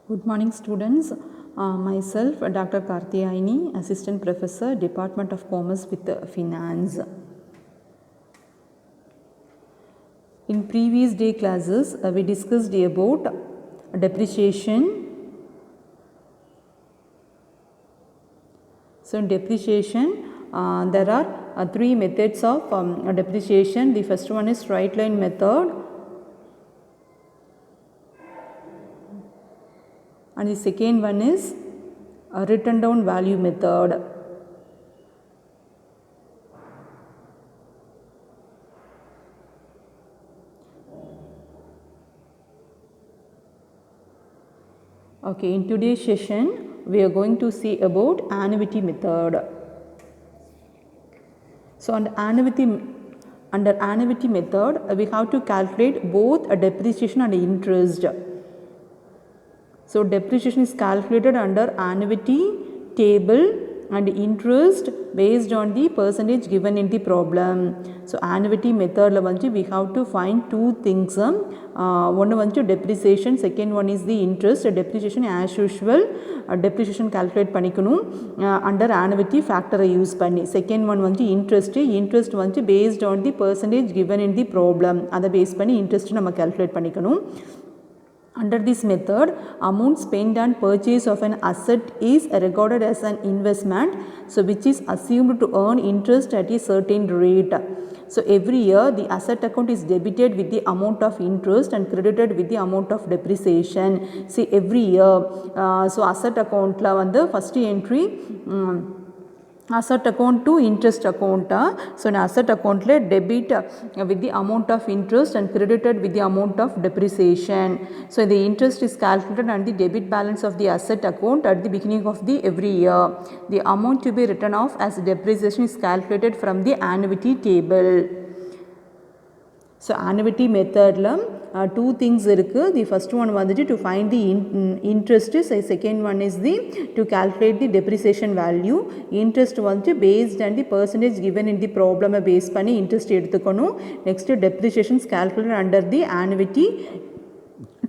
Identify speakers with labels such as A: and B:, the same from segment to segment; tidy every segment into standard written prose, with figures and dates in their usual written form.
A: Good morning, students. Myself, Dr. Karthiyayani, Assistant Professor, Department of Commerce with Finance. In previous day classes, we discussed about depreciation. So, in depreciation, there are three methods of depreciation. The first one is straight line method. And the second one is a written down value method. Okay, in today's session, we are going to see about annuity method. So, under annuity method, we have to calculate both a depreciation and interest. So, depreciation is calculated under annuity table and interest based on the percentage given in the problem. So, annuity method we have to find two things. One is depreciation, second one is the interest. Depreciation as usual, depreciation calculate panikkanum under annuity factor use panni. Second one interest based on the percentage given in the problem. Ada base panni interest nama calculate panikkanum. Under this method, amount spent on purchase of an asset is recorded as an investment, so which is assumed to earn interest at a certain rate. So, every year the asset account is debited with the amount of interest and credited with the amount of depreciation. See, every year, so asset account la vandu first entry asset account to interest account. So, in asset account le debit with the amount of interest and credited with the amount of depreciation. So, the interest is calculated on the debit balance of the asset account at the beginning of the every year. The amount to be written off as depreciation is calculated from the annuity table. So, annuity method la two things irukku. The first one vandu to find the interest, second one is the to calculate the depreciation value. Interest vandu based on the percentage given in the problem base panni interest eduthukonum. Next, depreciation is calculated under the annuity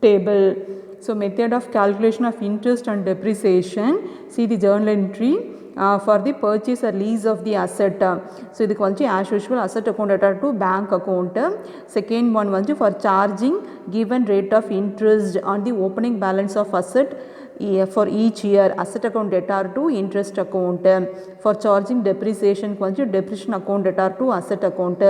A: table. So, method of calculation of interest and depreciation, see the journal entry. For the purchase or lease of the asset. So, this is as usual asset account to bank account. Second one for charging given rate of interest on the opening balance of asset for each year. Asset account debtor to interest account. For charging depreciation depreciation account debtor to asset account.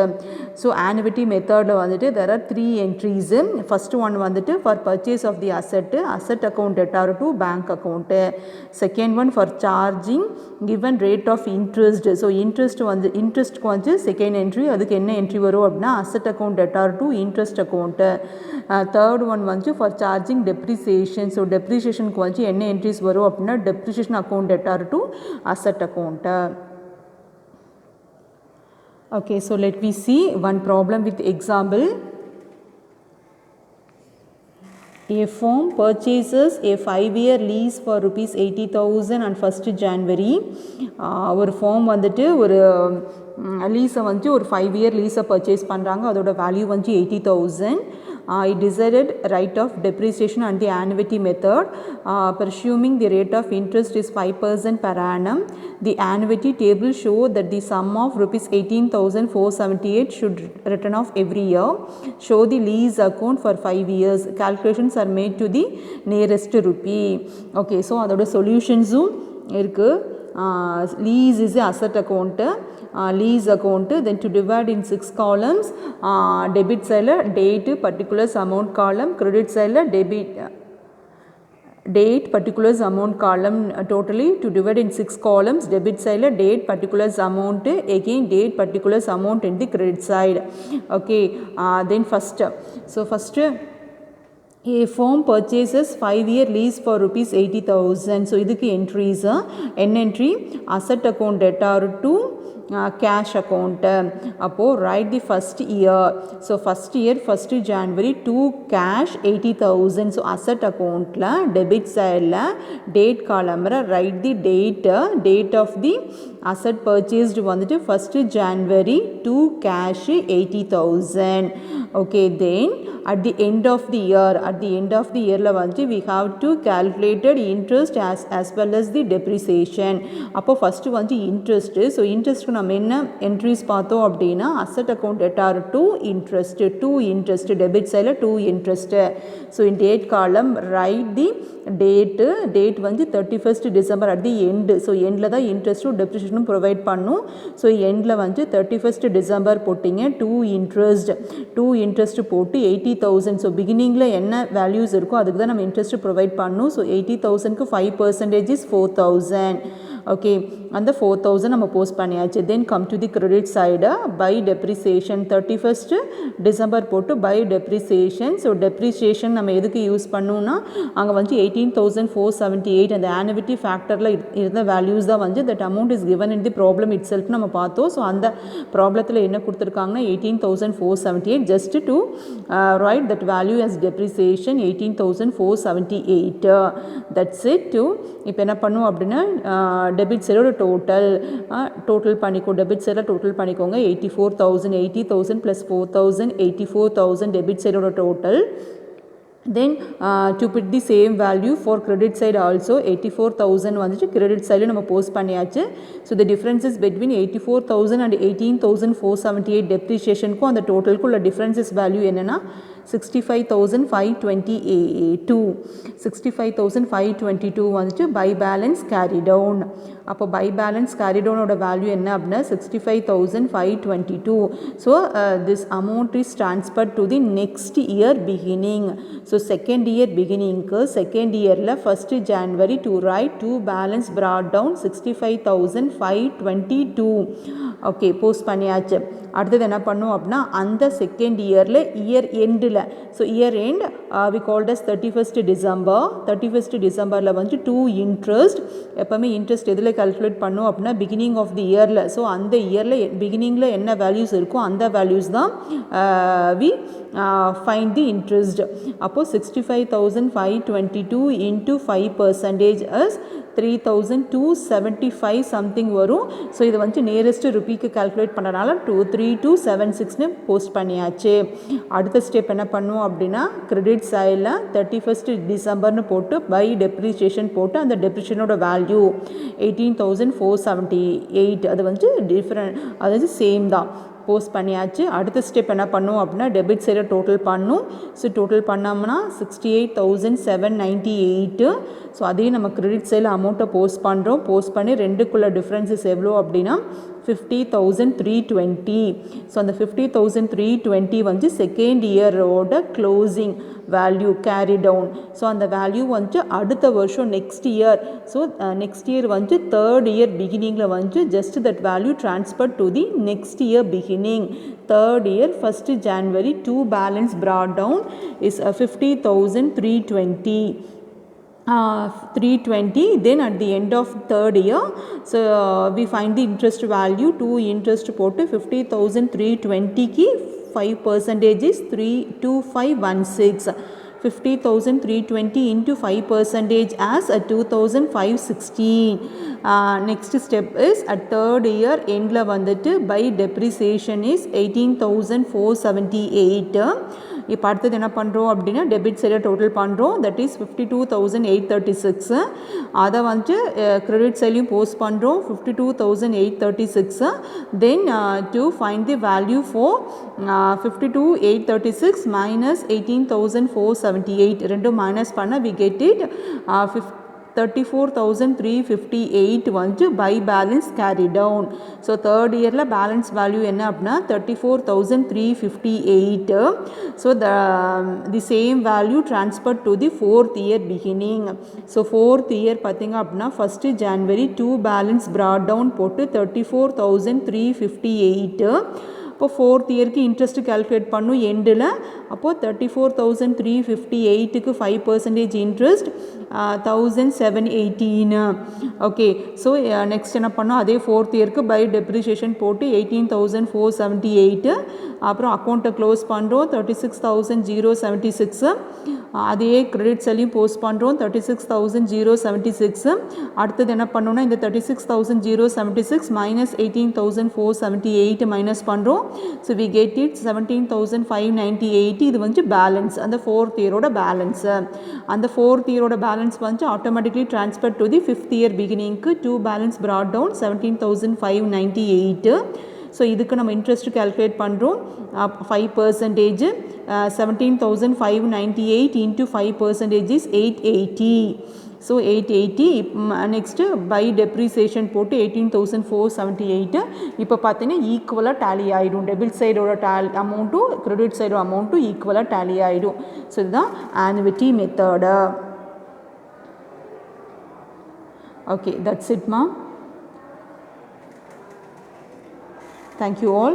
A: So, annuity method there are three entries. First one for purchase of the asset account debtor to bank account. Second one for charging given rate of interest. So, interest second entry, adukku enna entry varum appadina asset account debtor to interest account. Third one for charging depreciation. So, depreciation enna entries varum appadina depreciation account debtor to asset account. Okay, so let me see one problem with example. A firm purchases a 5-year lease for rupees 80,000 on 1st January. ஒரு firm வந்துட்டு ஒரு லீஸை வந்து ஒரு 5-year லீஸை purchase பண்ணுறாங்க. அதோட value வந்து 80,000. It decided right of depreciation on the annuity method. Presuming the rate of interest is 5% per annum. The annuity table show that the sum of rupees 18,478 should written off every year. Show the lease account for 5 years. Calculations are made to the nearest rupee. Okay, so அதோட சொல்யூஷன்ஸும் இருக்குது. Lease is asset account, lease account, then to divide in 6 columns, debit side date particulars amount column, credit side debit date particulars amount column, totally to divide in 6 columns, debit side date particulars amount, again date particulars amount in the credit side. Okay, then first a firm purchases 5-year lease for rupees 80,000. So, idukku entries n entry asset account debtor to cash account. Appo write the first year. So, first year 1st January to cash 80,000. So, asset account la debit side la date column write the date of the asset purchased வந்துட்டு 1st January to cash 80,000. Okay, then at the end of the year வந்துட்டு we have to calculated interest as well as the depreciation. அப்போ first வந்து interest. So interest நம்ம என்ன entries பார்த்தோம் அப்படின்னா asset account debtor to interest debit side 2 interest. So in date column write the date வந்து 31st December at the end. So endல தான் interest depreciation provide பண்ணும். So endல வந்து 31st December போட்டிங்க 2 interest போட்டு 80,000. So beginningல என்ன values இருக்கோ அதுக்கு தான் நம்ம interest provide பண்ணும். So 80,000க்கு 5% is 4,000. Okay, and the 4,000 நம்ம போஸ்ட் பண்ணியாச்சு. Then come to the credit side by depreciation 31st December போட்டு by depreciation. So depreciation நம்ம எதுக்கு யூஸ் பண்ணோம்னா அங்க வந்து 18,478 அந்த annuity factorல இருந்த values தான் வந்து that amount is given in the problem itself நம்ம பார்த்தோம். So அந்த ப்ராப்ளத்தில் என்ன கொடுத்துருக்காங்கன்னா 18,478 just to write that value as depreciation 18,478. That's it. இப்போ என்ன பண்ணுவோம் அப்படின்னா டெபிட் சைடோட டோட்டல் பண்ணிக்கோ. டெபிட் சைடில் டோட்டல் பண்ணிக்கோங்க. 84,000 80,000 + 4,000 84,000 டெபிட் சைடோட total. Then to put the same value for credit side also 84,000 வந்துட்டு credit side நம்ம போஸ்ட் பண்ணியாச்சு. So the differences between 84,000 and 18,478 depreciationக்கும் அந்த டோட்டலுக்குள்ள differences value என்னன்னா 65,522 65,522 வந்துட்டு by balance carry down. அப்போ by balance carry down ஓட வேல்யூ என்ன அப்படின்னா 65,522. So this amount is transferred to the next year beginning. So second year beginning second yearல 1st January to write to balance brought down 65,522. Okay post பண்ணியாச்சு. அடுத்தது என்ன பண்ணும் அப்படின்னா அந்த செகண்ட் இயரில் இயர் எண்டில் so year end we called as 31st டிசம்பரில் வந்து 2 இன்ட்ரெஸ்ட் எப்போவுமே இன்ட்ரெஸ்ட் எதில் கால்குலேட் பண்ணும் அப்படின்னா பிகினிங் ஆஃப் தி இயரில். ஸோ அந்த இயரில் பிகினிங்கில் என்ன வேல்யூஸ் இருக்கோ அந்த வேல்யூஸ் தான் வி ஃபைண்ட் தி இன்ட்ரெஸ்ட். அப்போது 65,522 into 5% as 3,275 சம்திங் வரும். ஸோ இது வந்து நியரஸ்ட் ருபீக்கு கால்குலேட் பண்ணுறதுனால 23276ன்னு போஸ்ட் பண்ணியாச்சு. அடுத்த ஸ்டெப் என்ன பண்ணுவோம் அப்படின்னா கிரெடிட் சைடில் 31st டிசம்பர்னு போட்டு பை டெப்ரிசியேஷன் போட்டு அந்த டெப்ரிசியேஷனோட வேல்யூ 18,478 அது வந்து டிஃப்ரெண்ட் அது வந்து சேம் தான் போஸ்ட் பண்ணியாச்சு. அடுத்த ஸ்டெப் என்ன பண்ணும் அப்படின்னா டெபிட் சைடில் டோட்டல் பண்ணும். ஸோ டோட்டல் பண்ணோம்னா 68,798. ஸோ அதையும் நம்ம கிரெடிட் சைடில் அமௌண்ட்டை போஸ்ட் பண்ணுறோம். போஸ்ட் பண்ணி ரெண்டுக்குள்ள டிஃப்ரென்சஸ் எவ்வளோ அப்படின்னா 50,320. ஸோ அந்த 50,320 வந்து செகண்ட் இயரோட closing value carry down. So அந்த வேல்யூ வந்து அடுத்த வருஷம் next year. So next year வந்து தேர்ட் இயர் பிகினிங்கில் வந்து just that value transfer to the next year beginning. Third year 1st January to balance brought down is 50,320. 320. Then at the end of third year, so we find the interest value. 2 interest போட்டு 50,320 க்கு 5% is 32516. 50,320 into 5% as 2,516. Next step is at third year endல வந்துட்டு by depreciation is 18,478. இப்போ அடுத்தது என்ன பண்ணுறோம் அப்படின்னா debit சைடில் total பண்ணுறோம். That is 52,836. அதை வந்து கிரெடிட் சைட்லையும் போஸ்ட் பண்ணுறோம் 52,836. Then to find the value for 52,836 minus 18,478 ரெண்டும் மைனஸ் பண்ண வி கெட் இட் 34,358 வந்து by balance carry down. So third இயரில் பேலன்ஸ் வேல்யூ என்ன அப்படின்னா 34,358. So the same value transfer to the fourth year beginning. So fourth year பார்த்திங்க அப்படின்னா 1st January 2 balance broad down போட்டு 34,358. அப்போ ஃபோர்த் இயருக்கு இன்ட்ரெஸ்ட் கால்குலேட் பண்ணும் எண்டில். அப்போது 34,358க்கு 5% இன்ட்ரெஸ்ட் 1,718. ஓகே ஸோ நெக்ஸ்ட் என்ன பண்ணோம் அதே ஃபோர்த் இயருக்கு பை டெப்ரிசியேஷன் போட்டு 18,478. அப்புறம் அக்கௌண்ட்டை க்ளோஸ் பண்ணுறோம் 36,076. அதே கிரெடிட் சைட்லையும் போஸ்ட் பண்ணுறோம் 36,076. அடுத்தது என்ன பண்ணோம்னா இந்த 36,076 மைனஸ் 18,478 மைனஸ் பண்ணுறோம். So we get it 17,598. இது வந்து பேலன்ஸ், அந்த 4th இயரோட பேலன்ஸு. அந்த 4th இயரோட பேலன்ஸ் வந்து automatically transfer to the 5th year பிகினிங்க்கு 2 பேலன்ஸ் brought down 17,598. ஸோ இதுக்கு நம்ம இன்ட்ரெஸ்ட் கால்குலேட் பண்ணுறோம் 5%. 17,598 into 5% is 880. So 880. Next by depreciation போட்டு 18,478. இப்போ பார்த்தீங்கன்னா ஈக்குவலாக டேலி ஆகிடும். டெபிட் சைடோட அமௌண்ட்டும் கிரெடிட் சைடோட அமௌண்ட்டும் ஈக்குவலாக டேலி ஆகிடும். ஸோ இதுதான் annuity method. Okay, that's it மா. Thank you all.